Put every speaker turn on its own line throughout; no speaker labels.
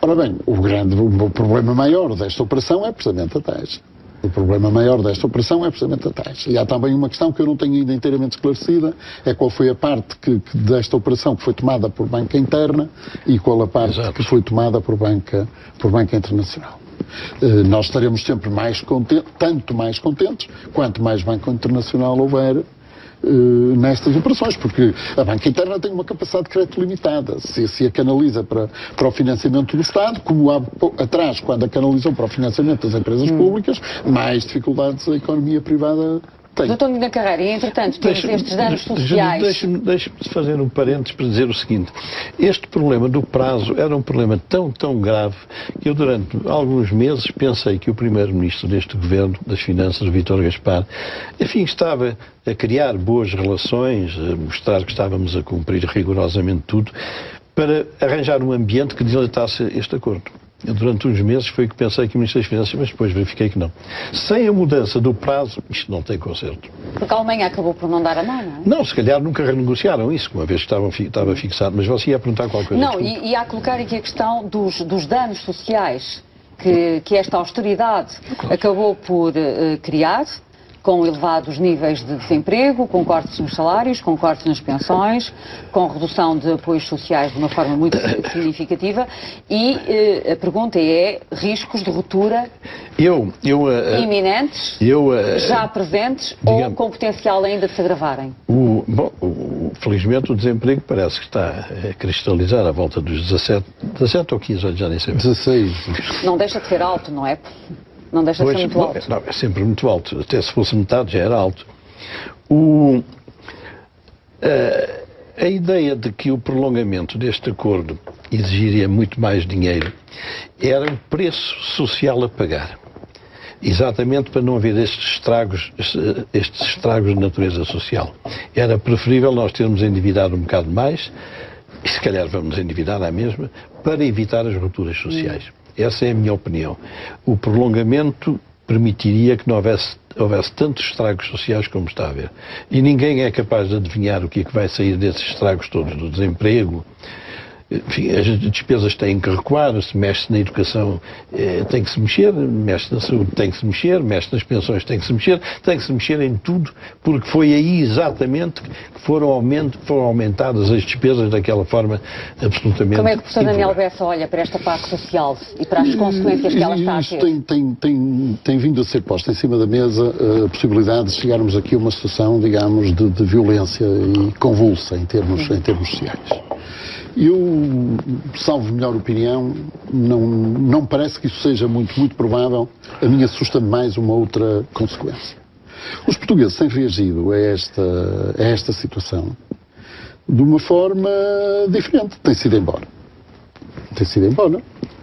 Ora bem, o problema maior desta operação é precisamente a taxa. O problema maior desta operação é precisamente a taxa. E há também uma questão que eu não tenho ainda inteiramente esclarecida, é qual foi a parte desta operação que foi tomada por banca interna e qual a parte que foi tomada por banca internacional. Nós estaremos sempre mais contentes, tanto mais contentes, quanto mais banco internacional houver nestas operações, porque a banca interna tem uma capacidade de crédito limitada. Se a canaliza para o financiamento do Estado, como há atrás, quando a canalizou para o financiamento das empresas públicas, mais dificuldades a economia privada tem.
Doutor Medina Carreira, e entretanto temos estes danos sociais...
Deixe-me fazer um parênteses para dizer o seguinte. Este problema do prazo era um problema tão grave que eu durante alguns meses pensei que o primeiro-ministro deste governo das Finanças, Vítor Gaspar, enfim, estava a criar boas relações, a mostrar que estávamos a cumprir rigorosamente tudo, para arranjar um ambiente que dilatasse este acordo. Eu, durante uns meses, foi o que pensei que o Ministro das Finanças, mas depois verifiquei que não. Sem a mudança do prazo, isto não tem conserto.
Porque a Alemanha acabou por não dar a mão, não é?
Não, se calhar nunca renegociaram isso, uma vez que estava fixado, mas você ia perguntar qualquer coisa.
Não, e há a colocar aqui a questão dos danos sociais que esta austeridade acabou por criar, com elevados níveis de desemprego, com cortes nos salários, com cortes nas pensões, com redução de apoios sociais de uma forma muito significativa e a pergunta é riscos de ruptura iminentes, já presentes ou com potencial ainda de se agravarem?
Felizmente o desemprego parece que está a cristalizar à volta dos 17 ou 15, já nem sei.
16.
Não deixa de ser alto, não é? Não deixa de ser muito alto.
Não, é sempre muito alto. Até se fosse metade já era alto. A ideia de que o prolongamento deste acordo exigiria muito mais dinheiro era o preço social a pagar. Exatamente para não haver estes estragos de natureza social. Era preferível nós termos endividado um bocado mais, e se calhar vamos endividar à mesma, para evitar as rupturas sociais. Essa é a minha opinião. O prolongamento permitiria que não houvesse tantos estragos sociais como está a haver. E ninguém é capaz de adivinhar o que é que vai sair desses estragos todos, do desemprego. Enfim, as despesas têm que recuar, se mexe na educação tem que se mexer, mexe na saúde tem que se mexer, mexe nas pensões tem que se mexer em tudo, porque foi aí exatamente que foram aumentadas as despesas daquela forma absolutamente...
Como é que o professor Daniel Bessa olha para esta parte social e para as consequências que ela está a ter?
Tem vindo a ser posta em cima da mesa a possibilidade de chegarmos aqui a uma situação, digamos, de violência e convulsa em termos sociais. Eu, salvo melhor opinião, não parece que isso seja muito provável. A mim assusta-me mais uma outra consequência. Os portugueses têm reagido a esta situação de uma forma diferente. Têm-se ido embora.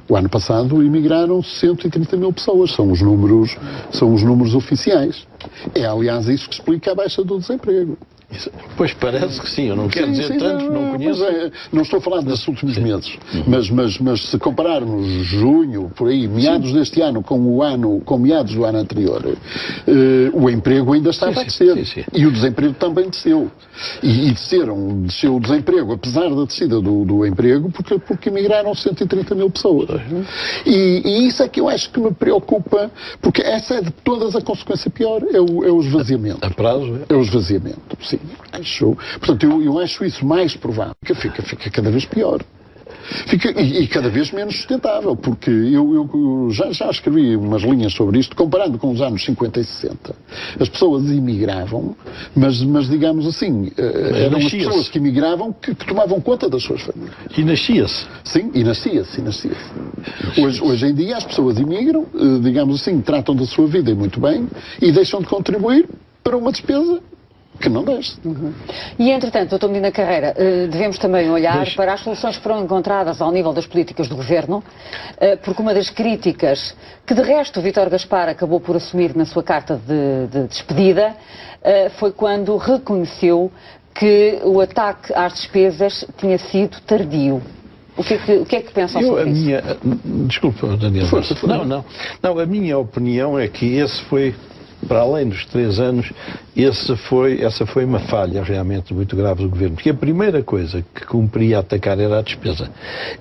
O ano passado emigraram 130 mil pessoas. São os números oficiais. É, aliás, isso que explica a baixa do desemprego.
Pois parece que sim, eu não quero dizer tanto, não conheço.
Não estou a falar desses últimos meses, mas se compararmos junho, por aí, meados deste ano com meados do ano anterior, o emprego ainda está a descer. E o desemprego também desceu. E desceu o desemprego, apesar da descida do emprego, porque emigraram 130 mil pessoas. E isso é que eu acho que me preocupa, porque essa é de todas a consequência pior, é o esvaziamento.
A prazo?
É o esvaziamento, sim. Portanto, eu acho isso mais provável. Fica cada vez pior. E cada vez menos sustentável, porque eu já escrevi umas linhas sobre isto, comparando com os anos 50 e 60. As pessoas imigravam, mas digamos assim, eram as pessoas que imigravam que tomavam conta das suas famílias.
E nascia-se.
Sim, e nascia-se. Hoje em dia as pessoas imigram, digamos assim, tratam da sua vida muito bem e deixam de contribuir para uma despesa que não desce.
E, entretanto, Dr. Medina Carreira, devemos também olhar para as soluções que foram encontradas ao nível das políticas do Governo, porque uma das críticas que, de resto, o Vítor Gaspar acabou por assumir na sua carta de despedida, foi quando reconheceu que o ataque às despesas tinha sido tardio. O que é que pensam sobre isso?
Desculpa, Daniel. Não, a minha opinião é que esse foi para além dos 3 anos, essa foi uma falha realmente muito grave do Governo, porque a primeira coisa que cumpria atacar era a despesa.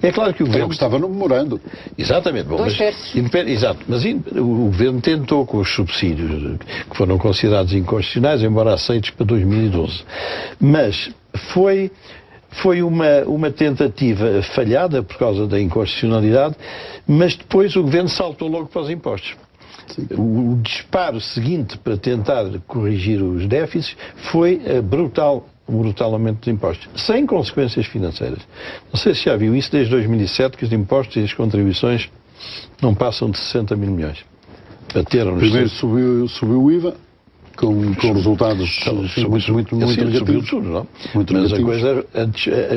É claro que o Governo...
estava no memorando.
Exatamente. Bom, exato, mas o Governo tentou com os subsídios, que foram considerados inconstitucionais, embora aceitos para 2012. Mas foi uma tentativa falhada por causa da inconstitucionalidade, mas depois o Governo saltou logo para os impostos. Sim. O disparo seguinte para tentar corrigir os déficits foi um brutal aumento dos impostos, sem consequências financeiras. Não sei se já viu isso desde 2007, que os impostos e as contribuições não passam de 60 mil milhões. Bateram.
Primeiro subiu o IVA, com resultados muito negativos.
Subiu tudo, não?
Muito
mas
negativos.
A coisa,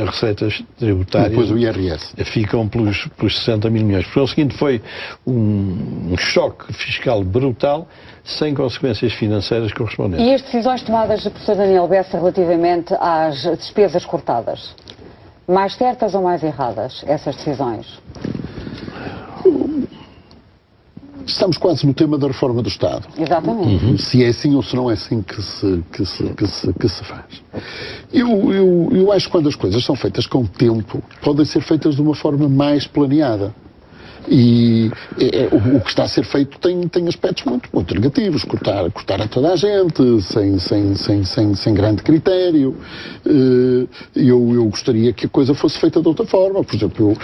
as receitas tributárias...
Depois o IRS.
Ficam pelos 60 mil milhões. Porque o seguinte foi um choque fiscal brutal, sem consequências financeiras correspondentes.
E as decisões tomadas por Sr. Daniel Bessa relativamente às despesas cortadas? Mais certas ou mais erradas, essas decisões?
Estamos quase no tema da reforma do Estado.
Exatamente.
Se é assim ou se não é assim que se faz. Eu acho que quando as coisas são feitas com tempo, podem ser feitas de uma forma mais planeada. E o que está a ser feito tem aspectos muito negativos. Cortar a toda a gente, sem grande critério. Eu gostaria que a coisa fosse feita de outra forma. Por exemplo,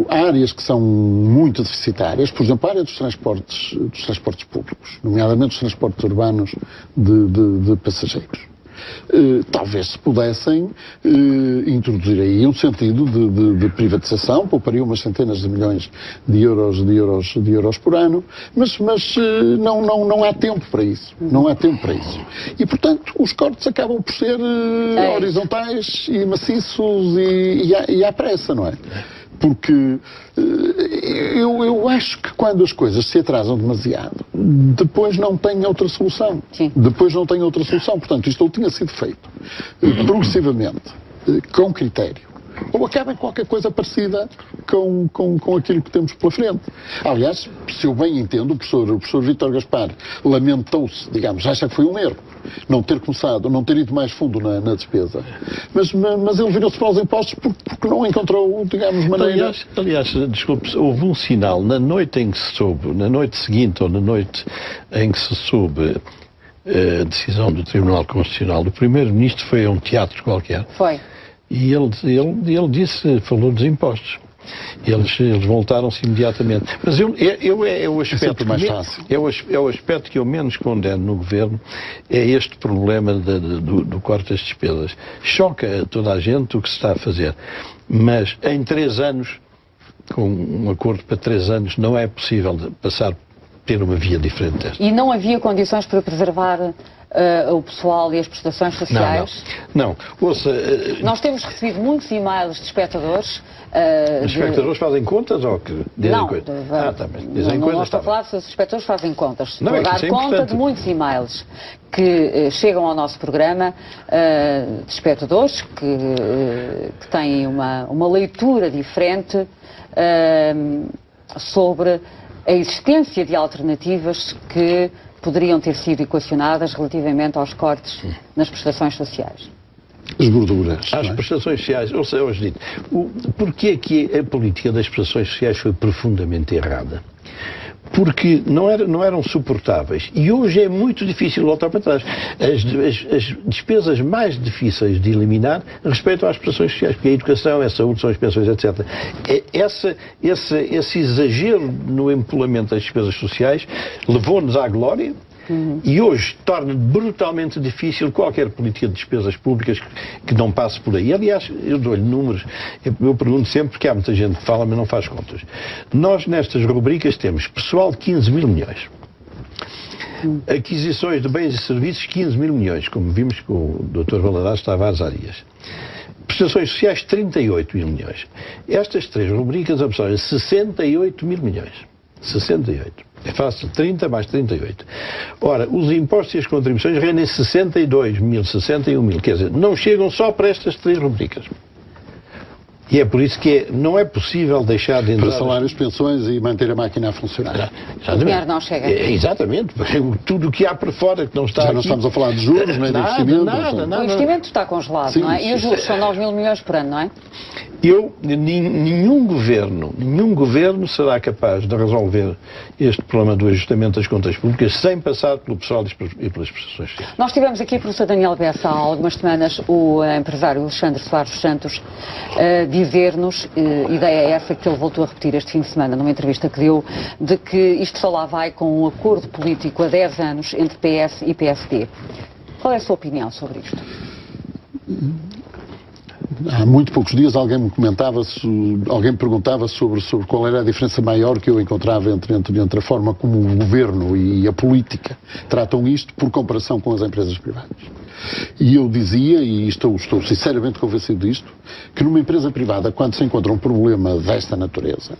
áreas que são muito deficitárias, por exemplo, a área dos transportes públicos, nomeadamente os transportes urbanos de passageiros. Talvez se pudessem introduzir aí um sentido de privatização, pouparia umas centenas de milhões de euros por ano, mas não há tempo para isso. Não há tempo para isso. E, portanto, os cortes acabam por ser horizontais e maciços e à pressa, não é? Porque eu acho que quando as coisas se atrasam demasiado, depois não tem outra solução.
Sim.
Depois não tem outra solução. Portanto, isto tinha sido feito progressivamente, com critério. Ou acaba em qualquer coisa parecida com aquilo que temos pela frente. Aliás, se eu bem entendo, o professor Vítor Gaspar lamentou-se, digamos, acha que foi um erro não ter começado, não ter ido mais fundo na despesa. Mas ele virou-se para os impostos porque não encontrou, digamos, maneira...
Aliás, desculpe, houve um sinal na noite em que se soube, na noite seguinte ou na noite em que se soube a decisão do Tribunal Constitucional, o Primeiro-Ministro foi a um teatro qualquer.
Foi.
E ele falou dos impostos. Eles voltaram-se imediatamente. Mas é o aspecto
mais fácil.
É o aspecto que eu menos condeno no Governo, é este problema do corte das despesas. Choca a toda a gente o que se está a fazer. Mas em 3 anos, com um acordo para 3 anos, não é possível ter uma via diferente desta.
E não havia condições para preservar o pessoal e as prestações sociais?
Não. Ouça,
nós temos recebido muitos e-mails de espectadores.
Os espectadores fazem contas ou que dizem
não,
coisas?
Dizem coisas. Não estou a falar se os espectadores fazem contas. Estou a dar conta
importante.
de muitos e-mails que chegam ao nosso programa de espectadores que têm uma leitura diferente sobre a existência de alternativas que poderiam ter sido equacionadas relativamente aos cortes nas prestações sociais.
As gorduras.
As prestações sociais, ou seja, hoje dito, porquê é que a política das prestações sociais foi profundamente errada? Porque não eram suportáveis. E hoje é muito difícil voltar para trás. As despesas mais difíceis de eliminar respeitam às prestações sociais, porque a educação, a saúde, são as pensões, etc. Esse exagero no empolamento das despesas sociais levou-nos à glória. E hoje torna brutalmente difícil qualquer política de despesas públicas que não passe por aí. Aliás, eu dou-lhe números, eu pergunto sempre, porque há muita gente que fala, mas não faz contas. Nós, nestas rubricas, temos pessoal de 15 mil milhões. Aquisições de bens e serviços, 15 mil milhões, como vimos que o Dr. Valadares Tavares há dias. Prestações sociais, 38 mil milhões. Estas 3 rubricas absorvem 68 mil milhões. 68. É fácil, 30 mais 38. Ora, os impostos e as contribuições rendem 62 mil, 61 mil. Quer dizer, não chegam só para estas 3 rubricas. E é por isso que não é possível deixar de entrar...
Para salários, pensões e manter a máquina a funcionar.
O dinheiro não chega.
Exatamente. Tudo o que há por fora que não está
Já não
aqui...
estamos a falar de juros, nem de investimento.
Nada.
O investimento está congelado,
Sim,
não é? E os juros são 9 mil milhões por ano, não é?
Nenhum governo será capaz de resolver este problema do ajustamento das contas públicas sem passar pelo pessoal e pelas prestações sociais.
Nós tivemos aqui o professor Daniel Bessa há algumas semanas, o empresário Alexandre Soares dos Santos, dizer-nos, ideia é essa que ele voltou a repetir este fim de semana numa entrevista que deu, de que isto só lá vai com um acordo político há 10 anos entre PS e PSD. Qual é a sua opinião sobre isto?
Há muito poucos dias alguém me perguntava sobre qual era a diferença maior que eu encontrava entre a forma como o governo e a política tratam isto por comparação com as empresas privadas. E eu dizia, e estou sinceramente convencido disto, que numa empresa privada, quando se encontra um problema desta natureza,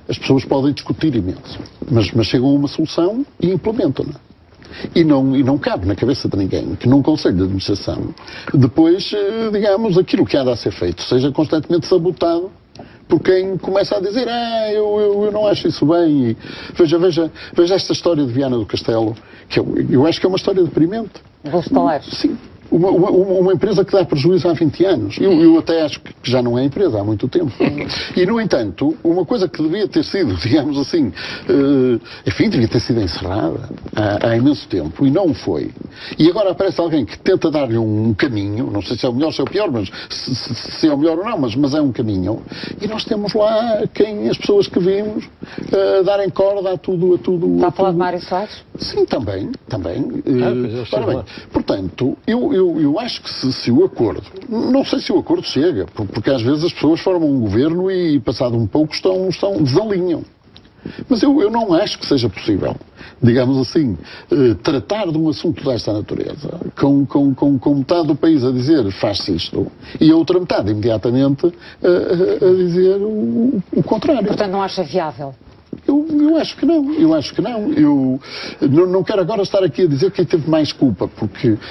as pessoas podem discutir imenso, mas chegam a uma solução e implementam-na. E não cabe na cabeça de ninguém que num Conselho de Administração depois, digamos, aquilo que há de ser feito seja constantemente sabotado por quem começa a dizer eu não acho isso bem. E veja esta história de Viana do Castelo, que eu acho que é uma história deprimente.
Vou-se falar.
Sim. Uma empresa que dá prejuízo há 20 anos. Eu até acho que já não é empresa há muito tempo. E, no entanto, uma coisa que devia ter sido, digamos assim, enfim, devia ter sido encerrada há imenso tempo e não foi. E agora aparece alguém que tenta dar-lhe um caminho, não sei se é o melhor ou se é o pior, mas se é o melhor ou não, mas é um caminho. E nós temos lá as pessoas que vimos darem corda a tudo.
Está a falar de Mário Soares?
Sim, também. Ora bem, portanto, eu acho que se o acordo, não sei se o acordo chega, porque às vezes as pessoas formam um governo e passado um pouco desalinham. Mas eu não acho que seja possível, digamos assim, tratar de um assunto desta natureza, com metade do país a dizer faz-se isto, e a outra metade imediatamente a dizer o contrário.
Portanto, não acha viável?
Eu acho que não. Eu não quero agora estar aqui a dizer quem teve mais culpa,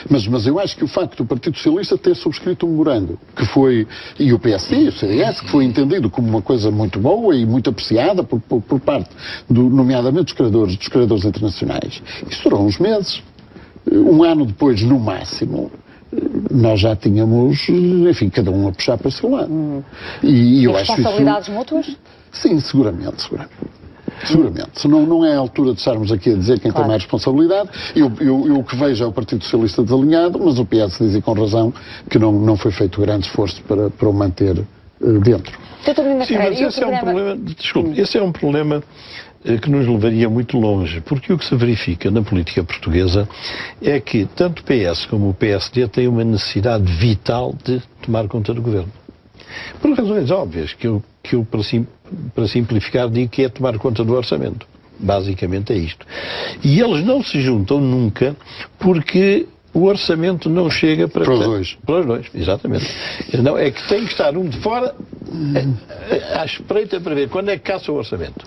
mas eu acho que o facto do Partido Socialista ter subscrito um memorando, que foi, e o PSD e o CDS, que foi entendido como uma coisa muito boa e muito apreciada por parte, nomeadamente dos credores internacionais. Isso durou uns meses. Um ano depois, no máximo, nós já tínhamos, enfim, cada um a puxar para o seu lado. E eu acho
responsabilidades mútuas?
Sim, seguramente. Não é a altura de estarmos aqui a dizer quem tem mais responsabilidade. Eu o que vejo é o Partido Socialista desalinhado, mas o PS diz, e com razão, que não foi feito grande esforço para o manter dentro.
Sim, mas esse é um problema, desculpe, esse é um problema que nos levaria muito longe, porque o que se verifica na política portuguesa é que tanto o PS como o PSD têm uma necessidade vital de tomar conta do governo. Por razões óbvias, que eu para simplificar, digo que é tomar conta do orçamento. Basicamente é isto. E eles não se juntam nunca porque o orçamento não chega para
os dois.
Para os dois, exatamente. Não, é que tem que estar um de fora à espreita para ver quando é que caça o orçamento.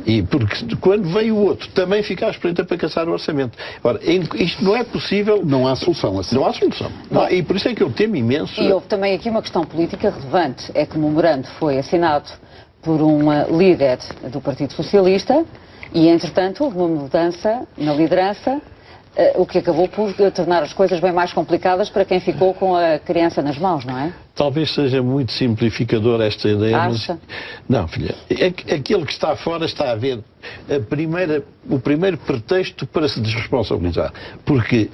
E porque quando vem o outro também fica à espreita para caçar o orçamento. Ora, isto não é possível.
Não há solução assim.
Não há solução. Não, e por isso é que eu temo imenso.
E houve também aqui uma questão política relevante. É que o memorando foi assinado por um líder do Partido Socialista e, entretanto, houve uma mudança na liderança, o que acabou por tornar as coisas bem mais complicadas para quem ficou com a criança nas mãos, não é?
Talvez seja muito simplificador esta ideia,
Acha?
mas... Não, filha. Aquele que está fora está a ver o primeiro pretexto para se desresponsabilizar. Porque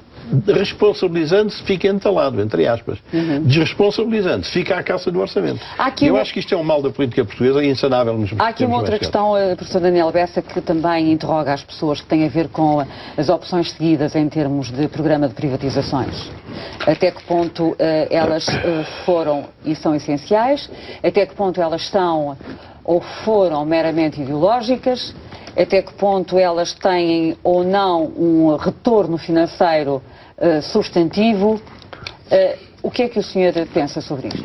responsabilizando-se fica entalado, entre aspas. Desresponsabilizando-se fica à caça do orçamento. Eu acho que isto é um mal da política portuguesa e insanável nos
Há aqui uma outra questão, professor Daniel Bessa, que também interroga as pessoas, que tem a ver com as opções seguidas em termos de programa de privatizações. Até que ponto elas foram e são essenciais, até que ponto elas são ou foram meramente ideológicas, até que ponto elas têm ou não um retorno financeiro substantivo. O que é que o senhor pensa sobre isto?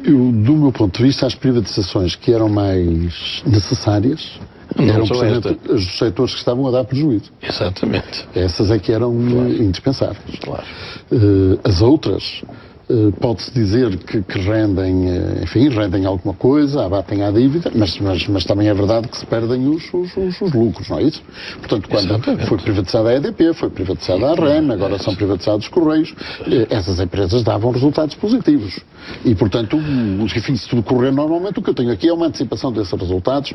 Do meu ponto de vista, as privatizações que eram mais necessárias eram precisamente os setores que estavam a dar prejuízo.
Exatamente.
Essas é que eram indispensáveis.
Claro.
As outras pode-se dizer que rendem, enfim, rendem alguma coisa, abatem a dívida, mas também é verdade que se perdem os lucros, não é isso? Portanto, quando foi privatizada a EDP, foi privatizada a REN, agora são privatizados os Correios, essas empresas davam resultados positivos. E, portanto, enfim, se tudo correr normalmente, o que eu tenho aqui é uma antecipação desses resultados.